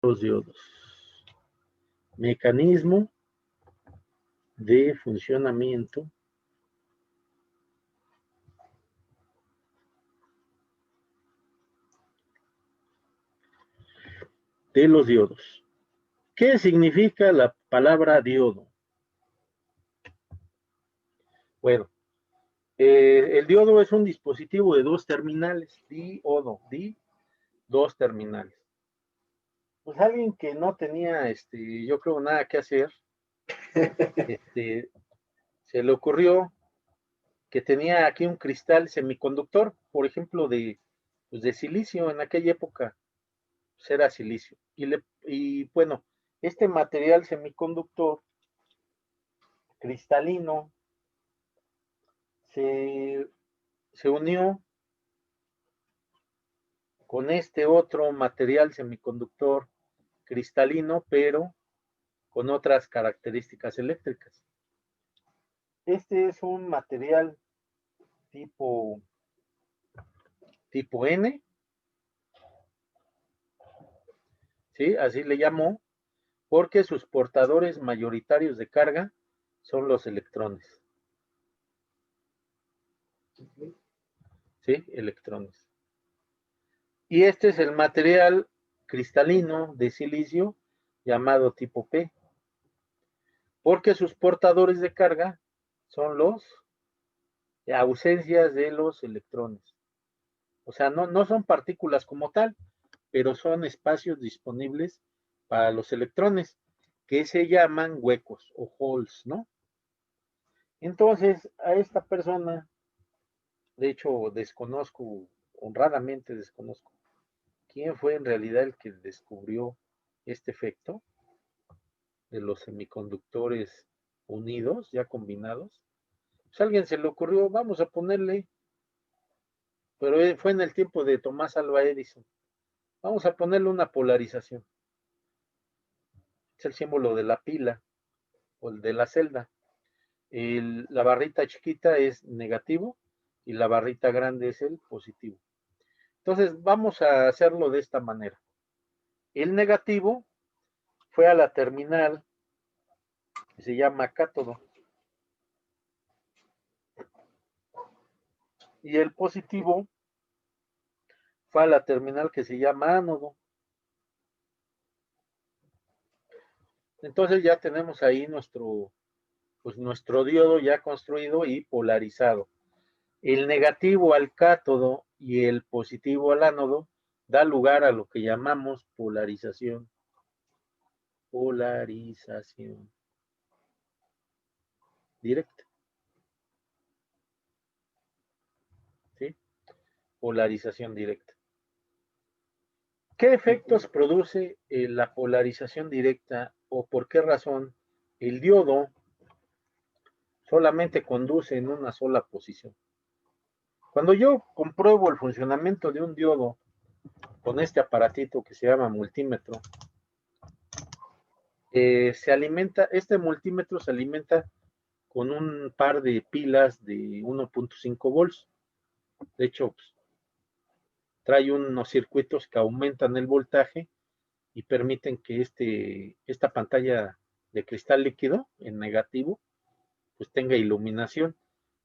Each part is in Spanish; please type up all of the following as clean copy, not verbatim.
Los diodos. Mecanismo de funcionamiento de los diodos. ¿Qué significa la palabra diodo? Bueno, el diodo es un dispositivo de dos terminales, diodo, dos terminales. Pues alguien que no tenía, yo creo, nada que hacer, se le ocurrió que tenía aquí un cristal semiconductor, por ejemplo, pues de silicio. En aquella época pues era silicio. Y bueno, este material semiconductor cristalino se, se unió con este otro material semiconductor cristalino, pero con otras características eléctricas. Este es un material tipo, tipo N, ¿sí? Así le llamó, porque sus portadores mayoritarios de carga son los electrones. ¿Sí? Electrones. Y este es el material cristalino de silicio llamado tipo P, porque sus portadores de carga son los ausencias de los electrones. O sea, no son partículas como tal, pero son espacios disponibles para los electrones, que se llaman huecos o holes, ¿no? Entonces, a esta persona, de hecho, desconozco, honradamente desconozco, quién fue en realidad el que descubrió este efecto de los semiconductores unidos, ya combinados. Pues a alguien se le ocurrió, vamos a ponerle, pero fue en el tiempo de Tomás Alva Edison, vamos a ponerle una polarización. Es el símbolo de la pila o el de la celda. La barrita chiquita es negativo y la barrita grande es el positivo. Entonces vamos a hacerlo de esta manera. El negativo fue a la terminal que se llama cátodo y el positivo fue a la terminal que se llama ánodo. Entonces ya tenemos ahí nuestro diodo ya construido y polarizado. El negativo al cátodo y el positivo al ánodo da lugar a lo que llamamos polarización. Polarización directa. ¿Sí? Polarización directa. ¿Qué efectos produce la polarización directa o por qué razón el diodo solamente conduce en una sola posición? Cuando yo compruebo el funcionamiento de un diodo con este aparatito que se llama multímetro, este multímetro se alimenta con un par de pilas de 1.5 volts. De hecho, pues, trae unos circuitos que aumentan el voltaje y permiten que esta pantalla de cristal líquido en negativo pues tenga iluminación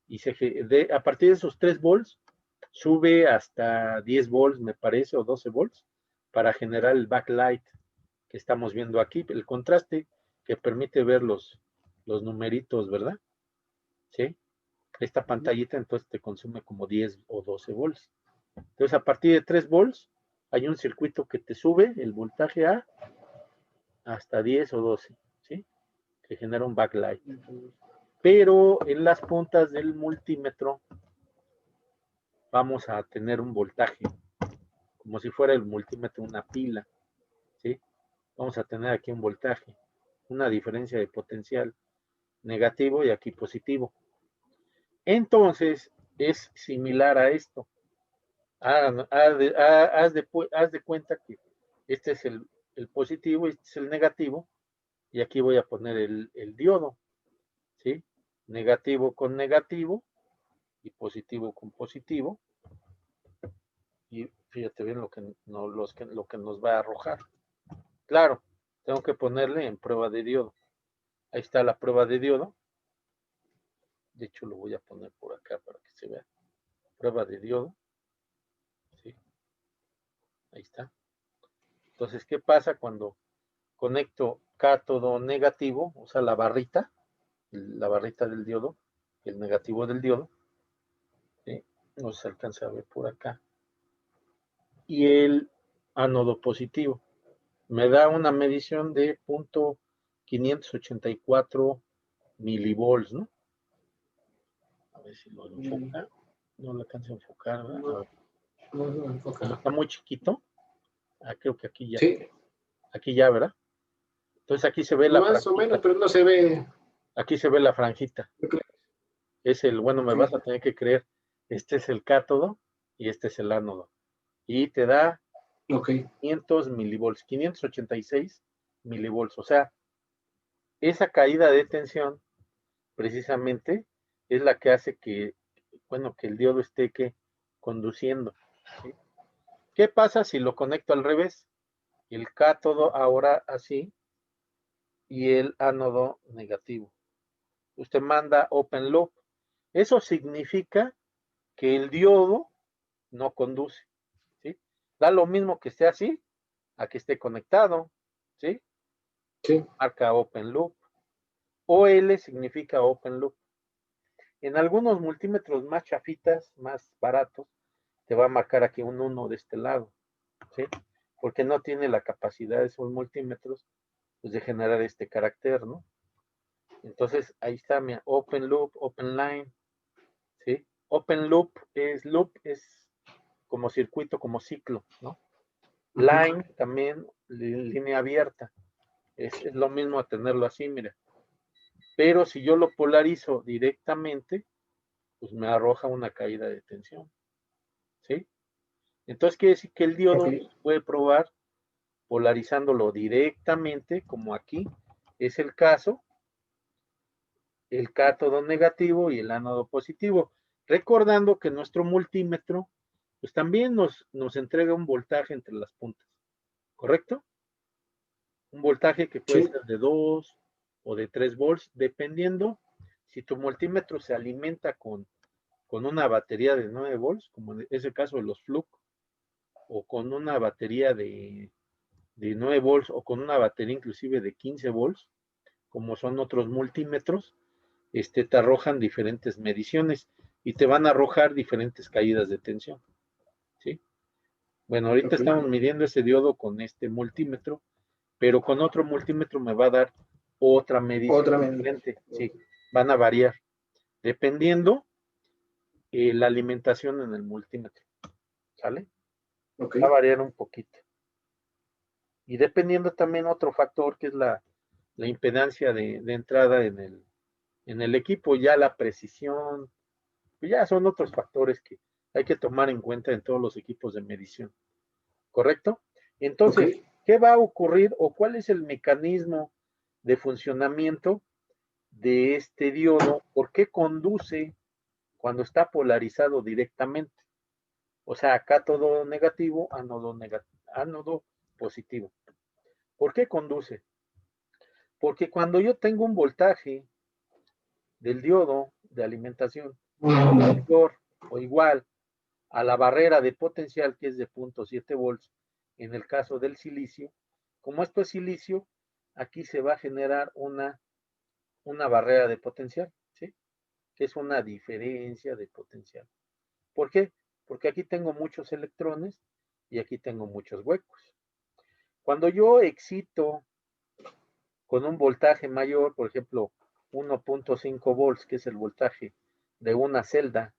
y a partir de esos 3 volts sube hasta 10 volts me parece o 12 volts para generar el backlight que estamos viendo aquí, el contraste que permite ver los numeritos, ¿verdad? ¿Sí? Esta pantallita entonces te consume como 10 o 12 volts. Entonces a partir de 3 volts hay un circuito que te sube el voltaje a hasta 10 o 12, ¿sí? Que genera un backlight. Pero en las puntas del multímetro vamos a tener un voltaje, como si fuera el multímetro una pila, ¿sí? Vamos a tener aquí un voltaje, una diferencia de potencial negativo y aquí positivo. Entonces, es similar a esto. Haz de cuenta que este es el positivo, este es el negativo, y aquí voy a poner el diodo, ¿sí? Negativo con negativo y positivo con positivo. Y fíjate bien lo que nos va a arrojar. Claro, tengo que ponerle en prueba de diodo. Ahí está la prueba de diodo. De hecho, lo voy a poner por acá para que se vea. Prueba de diodo. ¿Sí? Ahí está. Entonces, ¿qué pasa cuando conecto cátodo negativo? O sea, la barrita del diodo, el negativo del diodo. ¿Sí? No se alcanza a ver por acá. Y el ánodo positivo. Me da una medición de 584 milivolts, ¿no? A ver si lo enfoca. No lo alcanza a enfocar, ¿verdad? A ver. No enfoca. Como está muy chiquito. Creo que aquí ya. Sí. Aquí ya, ¿verdad? Entonces aquí se ve la Más o menos, franjita. pero no se ve. Aquí se ve la franjita. Es el, bueno, me vas a tener que creer. Este es el cátodo y este es el ánodo. Y te da 500 milivolts, 586 milivolts. O sea, esa caída de tensión precisamente es la que hace que, bueno, que el diodo esté conduciendo. ¿Sí? ¿Qué pasa si lo conecto al revés? El cátodo ahora así y el ánodo negativo. Usted manda open loop. Eso significa que el diodo no conduce. ¿Sí? Da lo mismo que esté así a que esté conectado. ¿Sí? Sí. Marca open loop. OL significa open loop. En algunos multímetros más chafitas, más baratos, te va a marcar aquí un 1 de este lado, ¿sí? Porque no tiene la capacidad de esos multímetros pues, de generar este carácter, ¿no? Entonces, ahí está, mira, open loop, open line, ¿sí? Open loop es como circuito, como ciclo, ¿no? Line también, línea abierta. Es lo mismo tenerlo así, mira. Pero si yo lo polarizo directamente, pues me arroja una caída de tensión, ¿sí? Entonces quiere decir que el diodo puede probar polarizándolo directamente, como aquí es el caso, el cátodo negativo y el ánodo positivo. Recordando que nuestro multímetro, pues también nos entrega un voltaje entre las puntas, ¿correcto? Un voltaje que puede ser de 2 o de 3 volts, dependiendo si tu multímetro se alimenta con una batería de 9 volts, como es el caso de los Fluke, o con una batería de 9 volts o con una batería inclusive de 15 volts, como son otros multímetros, te arrojan diferentes mediciones y te van a arrojar diferentes caídas de tensión. ¿Sí? Bueno, ahorita estamos midiendo ese diodo con este multímetro, pero con otro multímetro me va a dar otra medición diferente. Sí, van a variar, dependiendo la alimentación en el multímetro. ¿Sale? Va a variar un poquito. Y dependiendo también otro factor que es la impedancia de entrada en el equipo, ya la precisión, pues ya son otros factores que hay que tomar en cuenta en todos los equipos de medición, ¿correcto? Entonces, ¿qué va a ocurrir o cuál es el mecanismo de funcionamiento de este diodo? ¿Por qué conduce cuando está polarizado directamente? O sea, cátodo negativo, ánodo positivo. ¿Por qué conduce? Porque cuando yo tengo un voltaje del diodo de alimentación mayor o igual a la barrera de potencial que es de 0.7 volts, en el caso del silicio, como esto es silicio, aquí se va a generar una barrera de potencial, ¿sí? Que es una diferencia de potencial. ¿Por qué? Porque aquí tengo muchos electrones y aquí tengo muchos huecos. Cuando yo excito con un voltaje mayor, por ejemplo, 1.5 volts, que es el voltaje de una celda,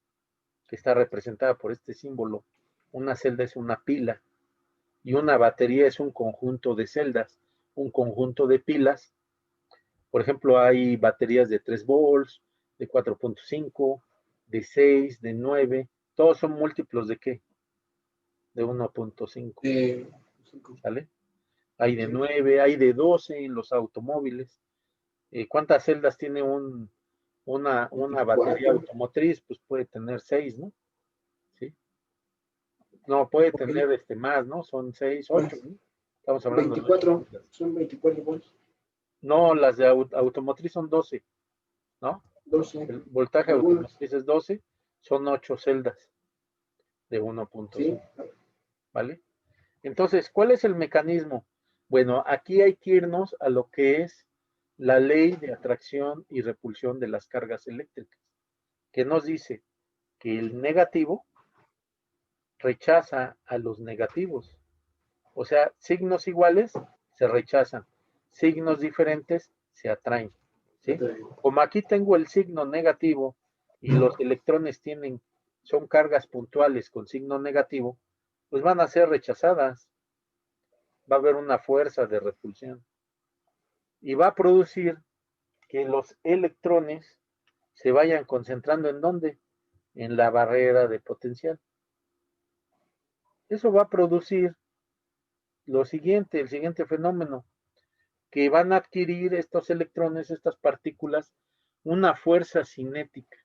que está representada por este símbolo. Una celda es una pila y una batería es un conjunto de celdas, un conjunto de pilas. Por ejemplo, hay baterías de 3 volts, de 4.5, de 6, de 9. Todos son múltiplos de ¿qué? De 1.5. ¿Sale? Hay de 9, hay de 12 en los automóviles. ¿Cuántas celdas tiene una batería automotriz? Pues puede tener 6, ¿no? ¿Sí? No, puede tener más, ¿no? Son 6, 8, ¿no? Estamos hablando 24, de... son 24 volts. No, las de automotriz son 12, ¿no? 12. El voltaje Algunos. automotriz es 12, son 8 celdas de 1.5, Sí. ¿vale? Entonces, ¿cuál es el mecanismo? Bueno, aquí hay que irnos a lo que es la ley de atracción y repulsión de las cargas eléctricas, que nos dice que el negativo rechaza a los negativos. O sea, signos iguales se rechazan, signos diferentes se atraen, ¿sí? Como aquí tengo el signo negativo y los electrones son cargas puntuales con signo negativo, pues van a ser rechazadas. Va a haber una fuerza de repulsión y va a producir que los electrones se vayan concentrando ¿en dónde? En la barrera de potencial. Eso va a producir el siguiente fenómeno, que van a adquirir estos electrones, estas partículas, una fuerza cinética.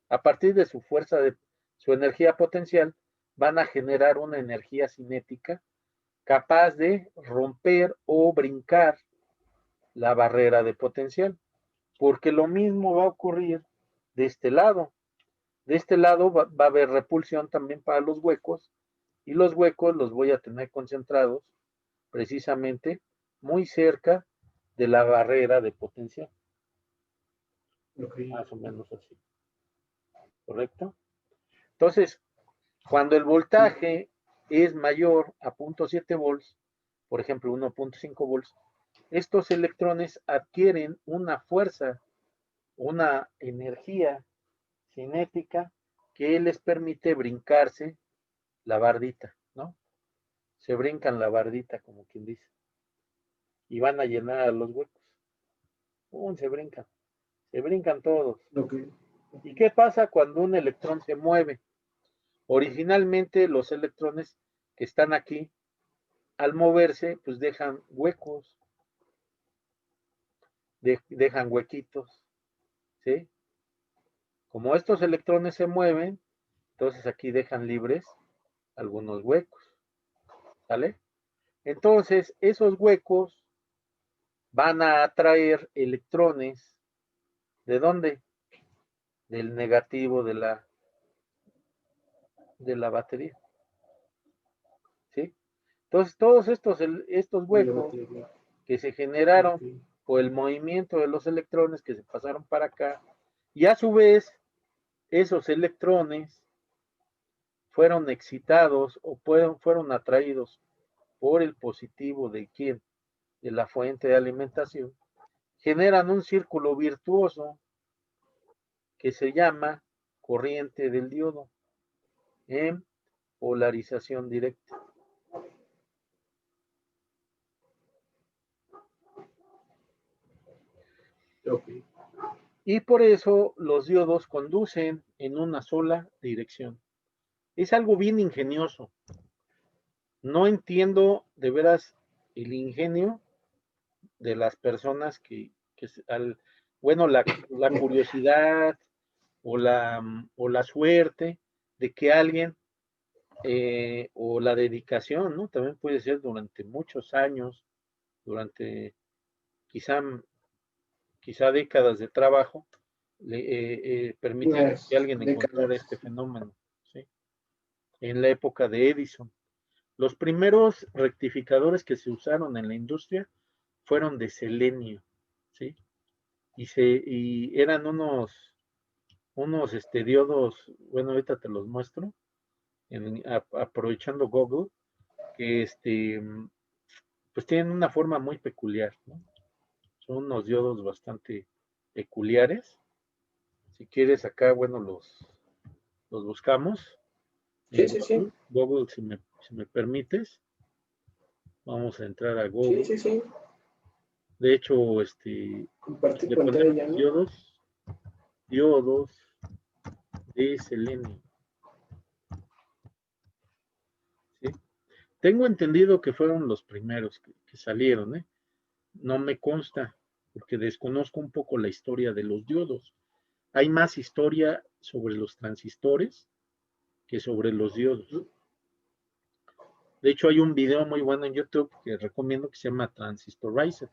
A partir de su energía potencial, van a generar una energía cinética capaz de romper o brincar la barrera de potencial, porque lo mismo va a ocurrir de este lado. De este lado va a haber repulsión también para los huecos, y los huecos los voy a tener concentrados precisamente muy cerca de la barrera de potencial. Okay. Más o menos así. ¿Correcto? Entonces, cuando el voltaje es mayor a 0.7 volts, por ejemplo 1.5 volts, estos electrones adquieren una fuerza, una energía cinética que les permite brincarse la bardita, ¿no? Se brincan la bardita, como quien dice, y van a llenar los huecos. Se brincan todos. Okay. ¿Y qué pasa cuando un electrón se mueve? Originalmente los electrones que están aquí, al moverse, pues dejan huecos, dejan huequitos, ¿sí? Como estos electrones se mueven, entonces aquí dejan libres algunos huecos, ¿sale? Entonces, esos huecos van a atraer electrones, ¿de dónde? Del negativo de la batería, ¿sí? Entonces, todos estos huecos que se generaron por el movimiento de los electrones que se pasaron para acá, y a su vez, esos electrones fueron excitados o fueron atraídos por el positivo de quién, de la fuente de alimentación, generan un círculo virtuoso que se llama corriente del diodo en polarización directa. Okay. Y por eso los diodos conducen en una sola dirección. Es algo bien ingenioso. No entiendo de veras el ingenio de las personas bueno, la curiosidad o la suerte de que alguien, o la dedicación, ¿no? También puede ser durante muchos años, durante quizá, quizá décadas de trabajo, permitieron que alguien encontrara este fenómeno, ¿sí? En la época de Edison. Los primeros rectificadores que se usaron en la industria fueron de selenio, ¿sí? Y eran unos diodos, bueno, ahorita te los muestro, aprovechando Google, que pues tienen una forma muy peculiar, ¿no? Son unos diodos bastante peculiares. Si quieres acá, bueno, los buscamos en Sí, sí. Google, si me permites. Vamos a entrar a Google. Sí. De hecho, Compartir le ponemos pantalla, ¿no? diodos de selenio, ¿sí? Tengo entendido que fueron los primeros que salieron, ¿eh? No me consta, porque desconozco un poco la historia de los diodos. Hay más historia sobre los transistores que sobre los diodos. De hecho, hay un video muy bueno en YouTube que recomiendo que se llama Transistorizer.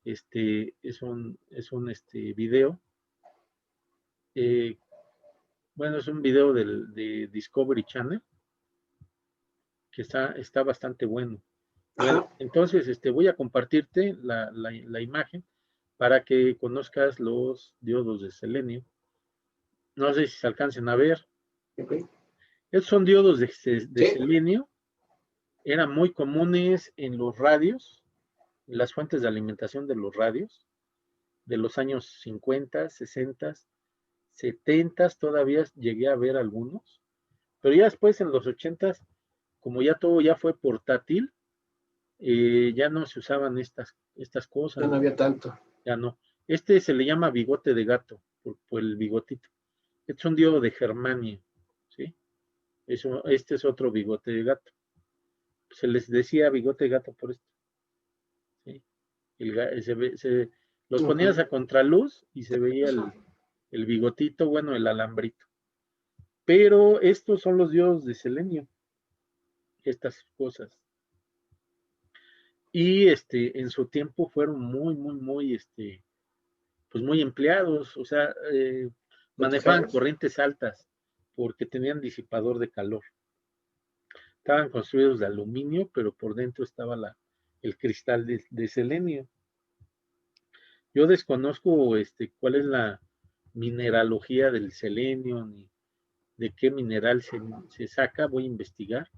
Es un video. Bueno, es un video de Discovery Channel que está bastante bueno. Bueno, entonces voy a compartirte la imagen para que conozcas los diodos de selenio. No sé si se alcancen a ver. Okay. Estos son diodos de selenio. Eran muy comunes en los radios, en las fuentes de alimentación de los radios, de los años 50, 60, 70, todavía llegué a ver algunos. Pero ya después en los 80, como ya todo ya fue portátil, ya no se usaban estas cosas. Ya no había tanto. Ya no. Se le llama bigote de gato, por el bigotito. Este es un diodo de germanio, ¿sí? Este es otro bigote de gato. Se les decía bigote de gato por esto, ¿sí? Los ponías a contraluz y se veía el bigotito, bueno, el alambrito. Pero estos son los diodos de selenio, estas cosas. Y en su tiempo fueron muy, pues muy empleados, o sea, manejaban corrientes altas porque tenían disipador de calor. Estaban construidos de aluminio, pero por dentro estaba el cristal de selenio. Yo desconozco cuál es la mineralogía del selenio, ni de qué mineral se saca, voy a investigar,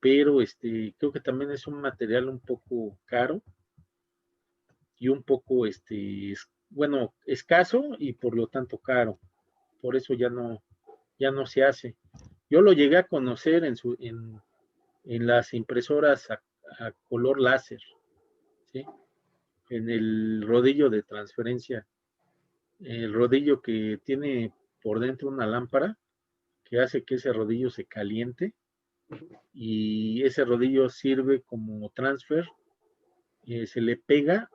pero creo que también es un material un poco caro y un poco, bueno, escaso y por lo tanto caro. Por eso ya no se hace. Yo lo llegué a conocer en las impresoras a color láser, ¿sí? En el rodillo de transferencia, el rodillo que tiene por dentro una lámpara que hace que ese rodillo se caliente y ese rodillo sirve como transfer, se le pega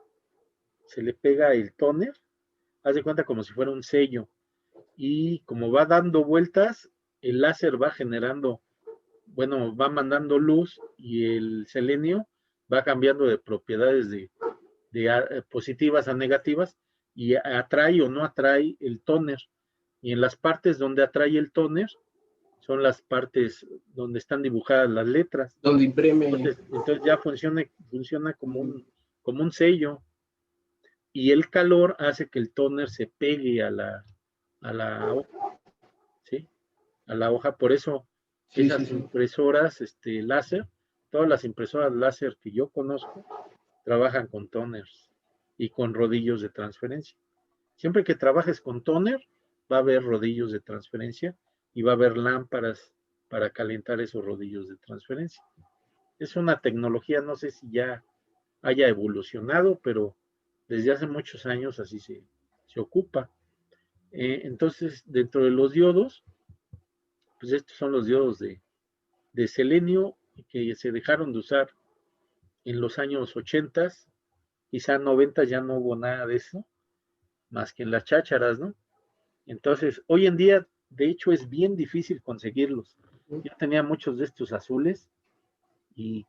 el tóner, haz de cuenta como si fuera un sello y como va dando vueltas, el láser va generando, bueno, va mandando luz y el selenio va cambiando de propiedades de positivas a negativas y atrae o no atrae el tóner. Y en las partes donde atrae el tóner son las partes donde están dibujadas las letras. Donde imprime. Entonces ya funciona como un sello y el calor hace que el tóner se pegue a la hoja, ¿sí? A la hoja, por eso esas impresoras láser, todas las impresoras láser que yo conozco trabajan con tóners y con rodillos de transferencia. Siempre que trabajes con tóner, va a haber rodillos de transferencia y va a haber lámparas para calentar esos rodillos de transferencia. Es una tecnología, no sé si ya haya evolucionado, pero desde hace muchos años así se ocupa. Entonces, dentro de los diodos, pues estos son los diodos de selenio que se dejaron de usar en los años 80, quizá 90 ya no hubo nada de eso, más que en las chácharas, ¿no? Entonces, hoy en día, de hecho, es bien difícil conseguirlos. Yo tenía muchos de estos azules y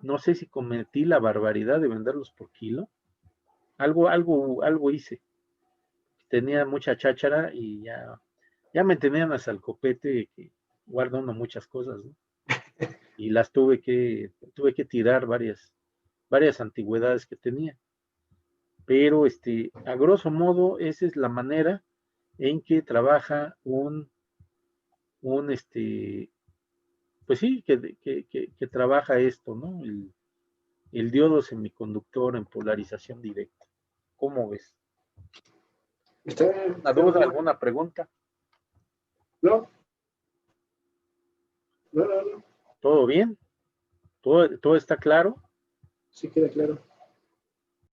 no sé si cometí la barbaridad de venderlos por kilo. Algo hice. Tenía mucha cháchara y ya me tenían hasta el copete que guarda uno muchas cosas, ¿no? Y las tuve que tirar varias antigüedades que tenía. Pero a grosso modo, esa es la manera en que trabaja pues sí, que trabaja esto, ¿no? El diodo semiconductor en polarización directa. ¿Cómo ves? ¿Alguna duda, alguna pregunta? No. ¿Todo bien? ¿Todo está claro? Sí, queda claro.